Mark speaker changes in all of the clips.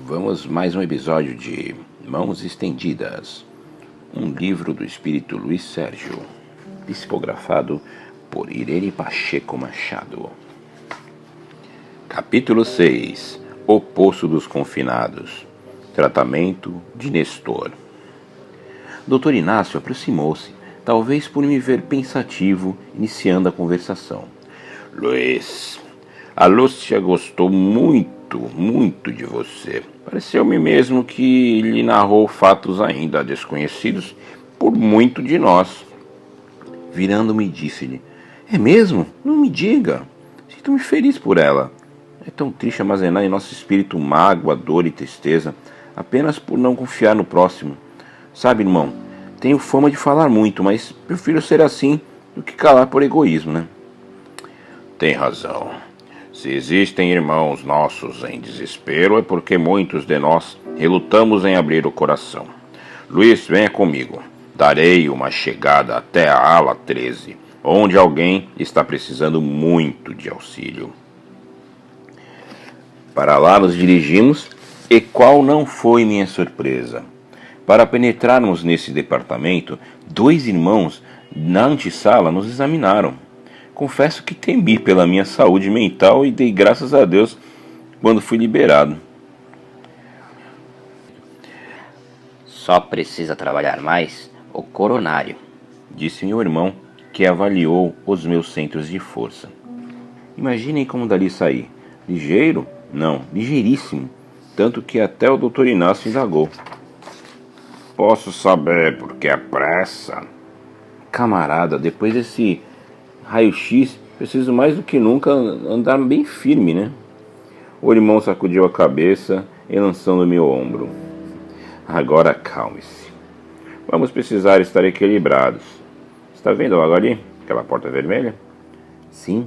Speaker 1: Vamos mais um episódio de Mãos Estendidas, um livro do espírito Luiz Sérgio, psicografado por Irene Pacheco Machado. Capítulo 6. O Poço dos Confinados. Tratamento de Nestor. Dr. Inácio aproximou-se, talvez por me ver pensativo, iniciando a conversação. Luiz, a Lúcia gostou muito de você. Pareceu-me mesmo que lhe narrou fatos ainda desconhecidos por muito de nós. Virando-me, disse-lhe: É mesmo? Não me diga. Sinto-me feliz por ela. É tão triste armazenar em nosso espírito mágoa, dor e tristeza, apenas por não confiar no próximo. Sabe, irmão, tenho fama de falar muito, mas prefiro ser assim do que calar por egoísmo, né? Tem razão. Se existem irmãos nossos em desespero, é porque muitos de nós relutamos em abrir o coração. Luiz, venha comigo. Darei uma chegada até a ala 13, onde alguém está precisando muito de auxílio. Para lá nos dirigimos, e qual não foi minha surpresa? Para penetrarmos nesse departamento, 2 irmãos na antessala nos examinaram. Confesso que temi pela minha saúde mental e dei graças a Deus quando fui liberado.
Speaker 2: Só precisa trabalhar mais o coronário,
Speaker 1: Disse meu irmão, que avaliou os meus centros de força. Imaginem como dali saí. Ligeiro? Não, ligeiríssimo. Tanto que até o Dr. Inácio indagou. Posso saber por que a pressa? Camarada, depois desse raio-x, preciso mais do que nunca andar bem firme, né? O irmão sacudiu a cabeça e lançando meu ombro. Agora acalme-se. Vamos precisar estar equilibrados. Está vendo logo ali? Aquela porta vermelha?
Speaker 2: sim,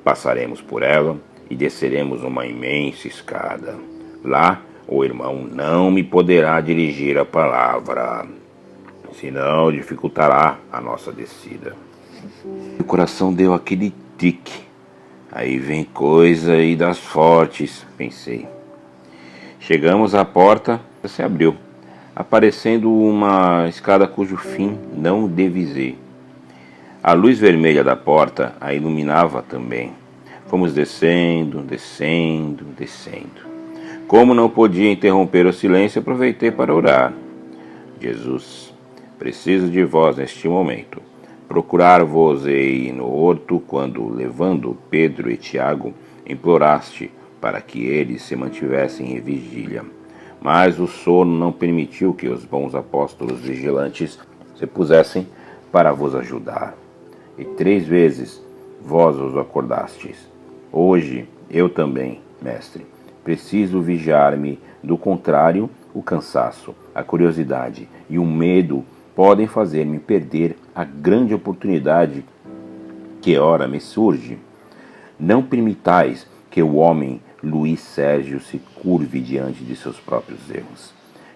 Speaker 1: Passaremos por ela e desceremos uma imensa escada. Lá, o irmão não me poderá dirigir a palavra, senão dificultará a nossa descida. O coração deu aquele tique. Aí vem coisa e das fortes, pensei. Chegamos à porta, se abriu, aparecendo uma escada cujo fim não divisei. A luz vermelha da porta a iluminava também. Fomos descendo. Como não podia interromper o silêncio, aproveitei para orar. Jesus, preciso de vós neste momento. Procurar-vos-ei no horto quando, levando Pedro e Tiago, imploraste para que eles se mantivessem em vigília. Mas o sono não permitiu que os bons apóstolos vigilantes se pusessem para vos ajudar. E 3 vezes vós os acordastes. Hoje, eu também, mestre, preciso vigiar-me, do contrário, o cansaço, a curiosidade e o medo podem fazer-me perder a grande oportunidade que ora me surge. Não permitais que o homem Luiz Sérgio se curve diante de seus próprios erros.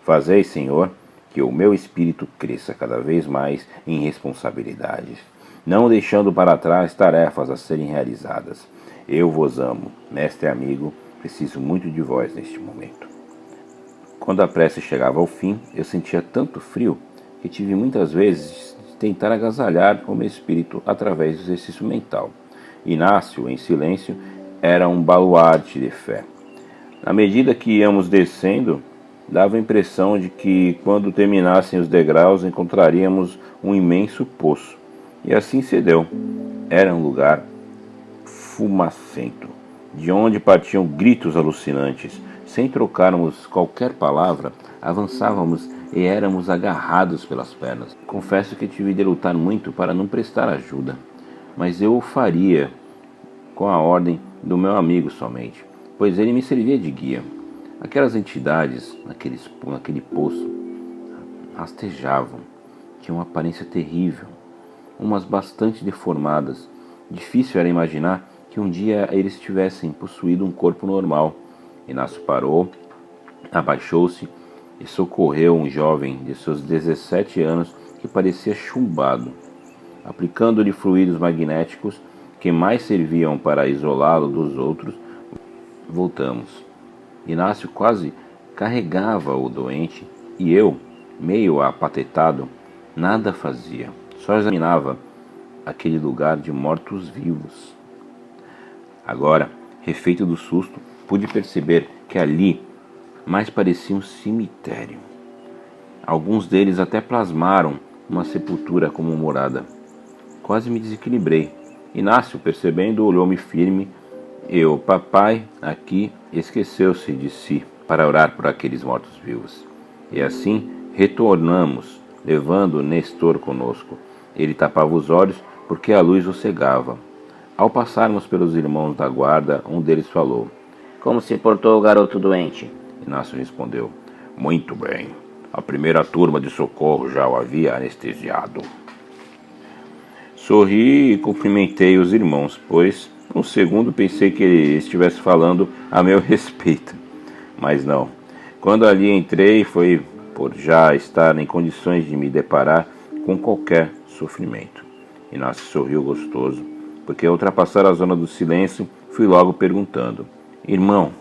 Speaker 1: Fazei, Senhor, que o meu espírito cresça cada vez mais em responsabilidades, não deixando para trás tarefas a serem realizadas. Eu vos amo, mestre e amigo, preciso muito de vós neste momento. Quando a prece chegava ao fim, eu sentia tanto frio que tive muitas vezes de tentar agasalhar o meu espírito através do exercício mental. Inácio, em silêncio, era um baluarte de fé. Na medida que íamos descendo, dava a impressão de que, quando terminassem os degraus, encontraríamos um imenso poço. E assim se deu. Era um lugar fumacento, de onde partiam gritos alucinantes. Sem trocarmos qualquer palavra, avançávamos e éramos agarrados pelas pernas. Confesso que tive de lutar muito para não prestar ajuda, mas eu o faria com a ordem do meu amigo somente, pois ele me servia de guia. Aquelas entidades, naquele poço, rastejavam, tinham uma aparência terrível, umas bastante deformadas. Difícil era imaginar que um dia eles tivessem possuído um corpo normal. Inácio parou, abaixou-se e socorreu um jovem de seus 17 anos que parecia chumbado, aplicando-lhe fluidos magnéticos que mais serviam para isolá-lo dos outros Voltamos. Inácio quase carregava o doente e eu, meio apatetado, nada fazia, só examinava aquele lugar de mortos-vivos. Agora, refeito do susto, pude perceber que ali mais parecia um cemitério. Alguns deles até plasmaram uma sepultura como morada. Quase me desequilibrei. Inácio, percebendo, olhou-me firme. Papai, aqui, esqueceu-se de si para orar por aqueles mortos-vivos. E assim retornamos, levando Nestor conosco. Ele tapava os olhos porque a luz o cegava. Ao passarmos pelos irmãos da guarda, um deles falou:
Speaker 2: Como se portou o garoto doente?
Speaker 1: Inácio respondeu: Muito bem. A primeira turma de socorro já o havia anestesiado. Sorri e cumprimentei os irmãos, pois, por um segundo, pensei que ele estivesse falando a meu respeito. Mas não. Quando ali entrei, foi por já estar em condições de me deparar com qualquer sofrimento. Inácio sorriu gostoso, porque ao ultrapassar a zona do silêncio, fui logo perguntando: Irmão,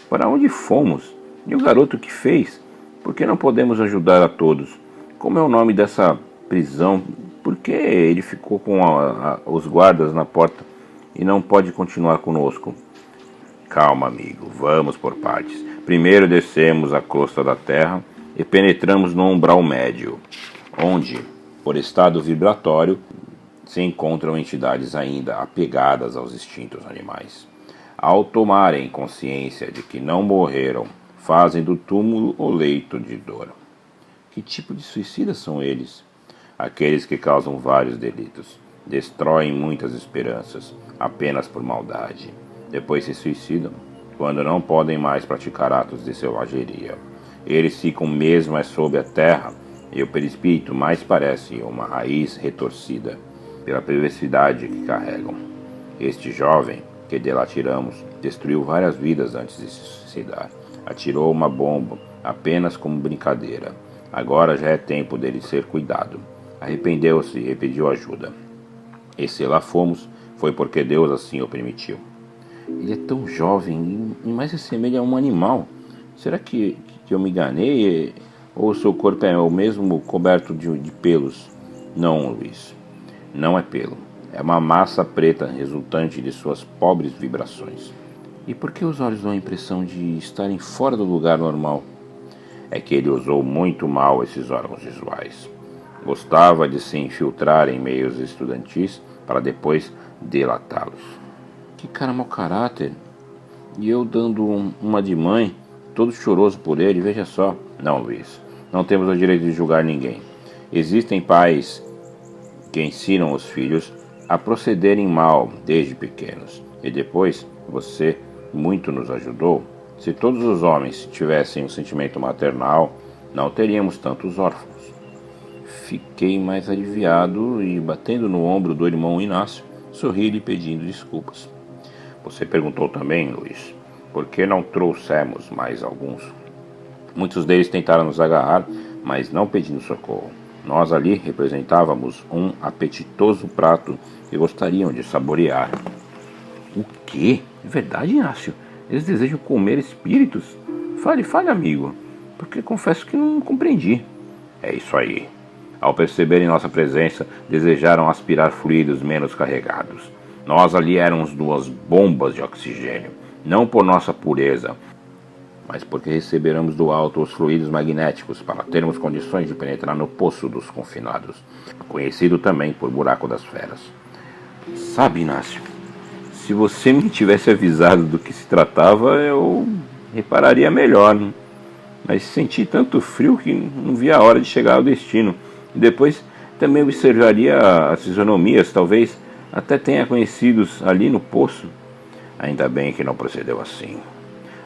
Speaker 1: para onde fomos? E o garoto que fez? Por que não podemos ajudar a todos? Como é o nome dessa prisão? Por que ele ficou com os guardas na porta e não pode continuar conosco? Calma, amigo, vamos por partes. Primeiro descemos a crosta da terra e penetramos no umbral médio, onde, por estado vibratório, se encontram entidades ainda apegadas aos instintos animais. Ao tomarem consciência de que não morreram, fazem do túmulo o leito de dor. Que tipo de suicidas são eles? Aqueles que causam vários delitos, destroem muitas esperanças, apenas por maldade. Depois se suicidam, quando não podem mais praticar atos de selvageria. Eles ficam mesmo sob a terra, e o perispírito mais parece uma raiz retorcida, pela perversidade que carregam. Este jovem, que dela tiramos, destruiu várias vidas antes de se suicidar. Atirou uma bomba, apenas como brincadeira. Agora já é tempo dele ser cuidado. Arrependeu-se e pediu ajuda. E se lá fomos, foi porque Deus assim o permitiu. Ele é tão jovem e mais se assemelha a um animal. Será que eu me enganei? Ou o seu corpo é o mesmo coberto de pelos? Não, Luiz. Não é pelo. É uma massa preta resultante de suas pobres vibrações. E por que os olhos dão a impressão de estarem fora do lugar normal? É que ele usou muito mal esses órgãos visuais. Gostava de se infiltrar em meios estudantis para depois delatá-los. Que cara mau caráter. E eu dando uma de mãe, todo choroso por ele, veja só. Não, Luiz, não temos o direito de julgar ninguém. Existem pais que ensinam os filhos a procederem mal desde pequenos. E depois, você muito nos ajudou. Se todos os homens tivessem um sentimento maternal, não teríamos tantos órfãos. Fiquei mais aliviado e, batendo no ombro do irmão Inácio, sorri-lhe pedindo desculpas. Você perguntou também, Luiz, por que não trouxemos mais alguns? Muitos deles tentaram nos agarrar, mas não pedindo socorro. Nós ali representávamos um apetitoso prato que gostariam de saborear. O quê? É verdade, Inácio? Eles desejam comer espíritos? Fale, amigo, porque confesso que não compreendi. É isso aí. Ao perceberem nossa presença, desejaram aspirar fluidos menos carregados. Nós ali éramos duas bombas de oxigênio, não por nossa pureza, mas porque receberemos do alto os fluidos magnéticos para termos condições de penetrar no poço dos confinados, conhecido também por buraco das feras. Sabe, Inácio, se você me tivesse avisado do que se tratava, eu repararia melhor, né? Mas senti tanto frio que não via a hora de chegar ao destino. E depois também observaria as fisionomias, talvez até tenha conhecidos ali no poço. Ainda bem que não procedeu assim.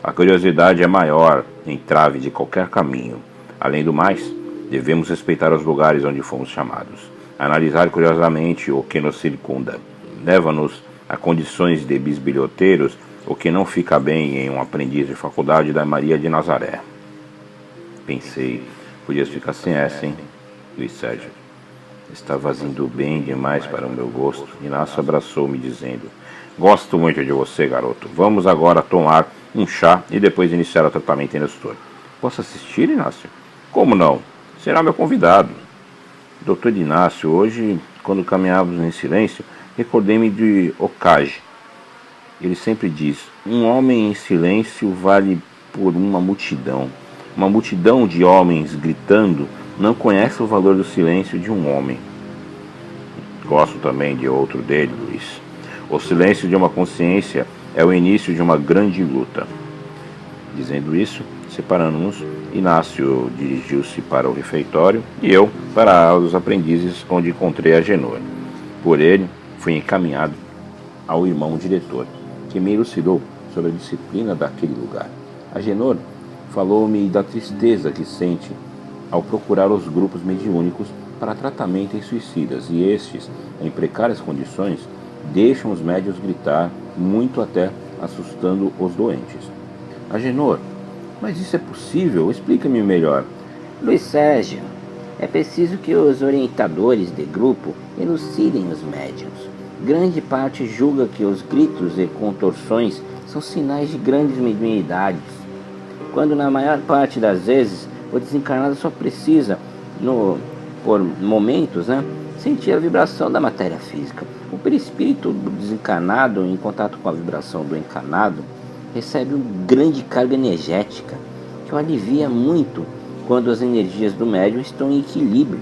Speaker 1: A curiosidade é maior entrave de qualquer caminho. Além do mais, devemos respeitar os lugares onde fomos chamados. Analisar curiosamente o que nos circunda. Leva-nos a condições de bisbilhoteiros, o que não fica bem em um aprendiz de faculdade da Maria de Nazaré. Pensei, podias ficar sem essa, hein, Luiz Sérgio? Estava indo bem demais para o meu gosto. Inácio abraçou-me dizendo: Gosto muito de você, garoto. Vamos agora tomar um chá e depois iniciar o tratamento em Nestor. Posso assistir, Inácio? Como não? Será meu convidado. Doutor Inácio, hoje, quando caminhávamos em silêncio, recordei-me de Okage. Ele sempre diz: um homem em silêncio vale por uma multidão. Uma multidão de homens gritando não conhece o valor do silêncio de um homem. Gosto também de outro dele, Luiz. O silêncio de uma consciência é o início de uma grande luta. Dizendo isso, separando-nos, Inácio dirigiu-se para o refeitório e eu para a aula dos aprendizes, onde encontrei Agenor. Por ele, fui encaminhado ao irmão diretor, que me elucidou sobre a disciplina daquele lugar. Agenor falou-me da tristeza que sente ao procurar os grupos mediúnicos para tratamento em suicidas, e estes, em precárias condições, deixam os médios gritar, muito até assustando os doentes. Agenor, mas isso é possível? Explica-me melhor.
Speaker 2: Luiz Sérgio, é preciso que os orientadores de grupo elucidem os médiuns. Grande parte julga que os gritos e contorções são sinais de grandes mediunidades, quando na maior parte das vezes o desencarnado só precisa, por momentos, sentir a vibração da matéria física. O perispírito do desencarnado, em contato com a vibração do encarnado, recebe uma grande carga energética que o alivia muito quando as energias do médium estão em equilíbrio.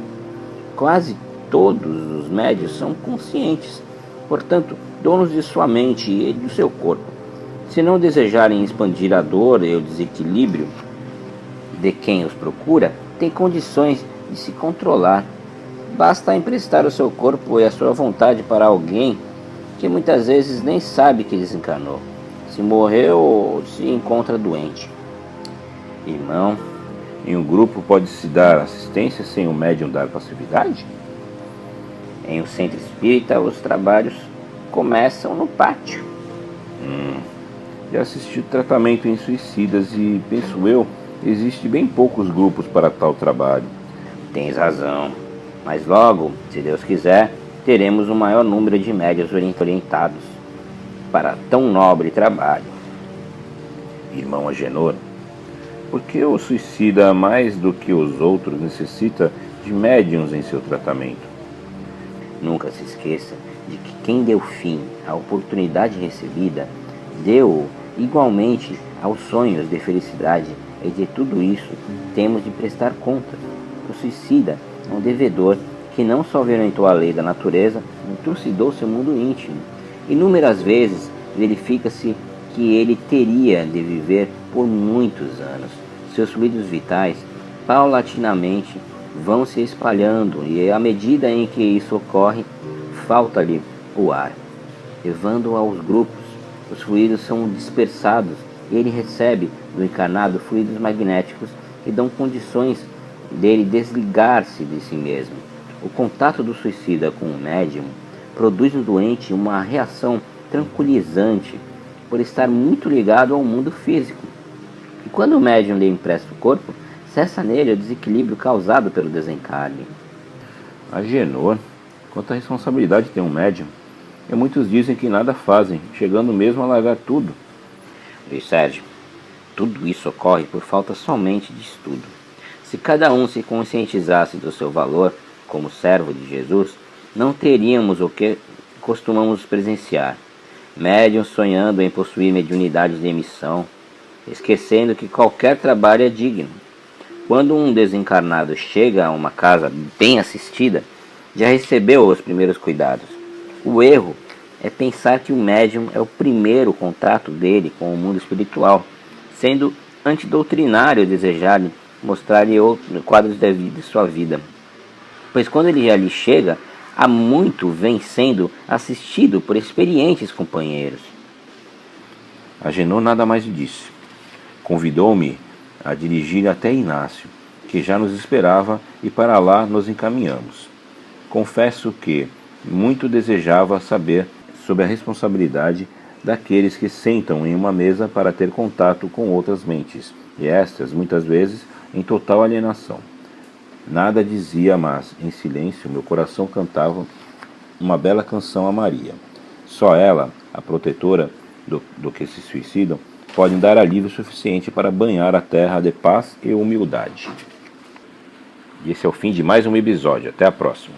Speaker 2: Quase todos os médios são conscientes, portanto, donos de sua mente e do seu corpo. Se não desejarem expandir a dor e o desequilíbrio de quem os procura, tem condições de se controlar. Basta emprestar o seu corpo e a sua vontade para alguém que muitas vezes nem sabe que desencarnou, se morreu ou se encontra doente.
Speaker 1: Irmão, em um grupo pode-se dar assistência sem o médium dar passividade?
Speaker 2: Em um centro espírita, os trabalhos começam no pátio.
Speaker 1: Já assisti tratamento em suicidas e, penso eu, existe bem poucos grupos para tal trabalho.
Speaker 2: Tens razão, mas logo, se Deus quiser, teremos um maior número de médios orientados para tão nobre trabalho.
Speaker 1: Irmão Agenor, por que o suicida, mais do que os outros, necessita de médiuns em seu tratamento?
Speaker 2: Nunca se esqueça de que quem deu fim à oportunidade recebida, deu igualmente aos sonhos de felicidade, e de tudo isso temos de prestar contas. O suicida é um devedor que não só violentou a lei da natureza, mas trucidou seu mundo íntimo. Inúmeras vezes verifica-se que ele teria de viver por muitos anos. Seus fluidos vitais, paulatinamente, vão se espalhando e, à medida em que isso ocorre, falta-lhe o ar. Levando-o aos grupos, os fluidos são dispersados e ele recebe do encarnado fluidos magnéticos que dão condições dele desligar-se de si mesmo. O contato do suicida com o médium produz no doente uma reação tranquilizante por estar muito ligado ao mundo físico. E quando o médium lhe empresta o corpo, cessa nele o desequilíbrio causado pelo desencarne.
Speaker 1: Agenor, quanta responsabilidade tem um médium. E muitos dizem que nada fazem, chegando mesmo a largar tudo.
Speaker 2: Luiz Sérgio, tudo isso ocorre por falta somente de estudo. Se cada um se conscientizasse do seu valor como servo de Jesus, não teríamos o que costumamos presenciar. Médiuns sonhando em possuir mediunidade de emissão, esquecendo que qualquer trabalho é digno. Quando um desencarnado chega a uma casa bem assistida, já recebeu os primeiros cuidados. O erro é pensar que o médium é o primeiro contato dele com o mundo espiritual, sendo antidoutrinário desejar mostrar-lhe quadros de sua vida. Pois quando ele ali chega, há muito vem sendo assistido por experientes companheiros.
Speaker 1: Agenor nada mais lhe disse. Convidou-me a dirigir até Inácio, que já nos esperava, e para lá nos encaminhamos. Confesso que muito desejava saber sobre a responsabilidade daqueles que sentam em uma mesa para ter contato com outras mentes, e estas, muitas vezes, em total alienação. Nada dizia, mas, em silêncio, meu coração cantava uma bela canção a Maria. Só ela a protetora do que se suicidam, podem dar alívio suficiente para banhar a terra de paz e humildade. E esse é o fim de mais um episódio. Até a próxima.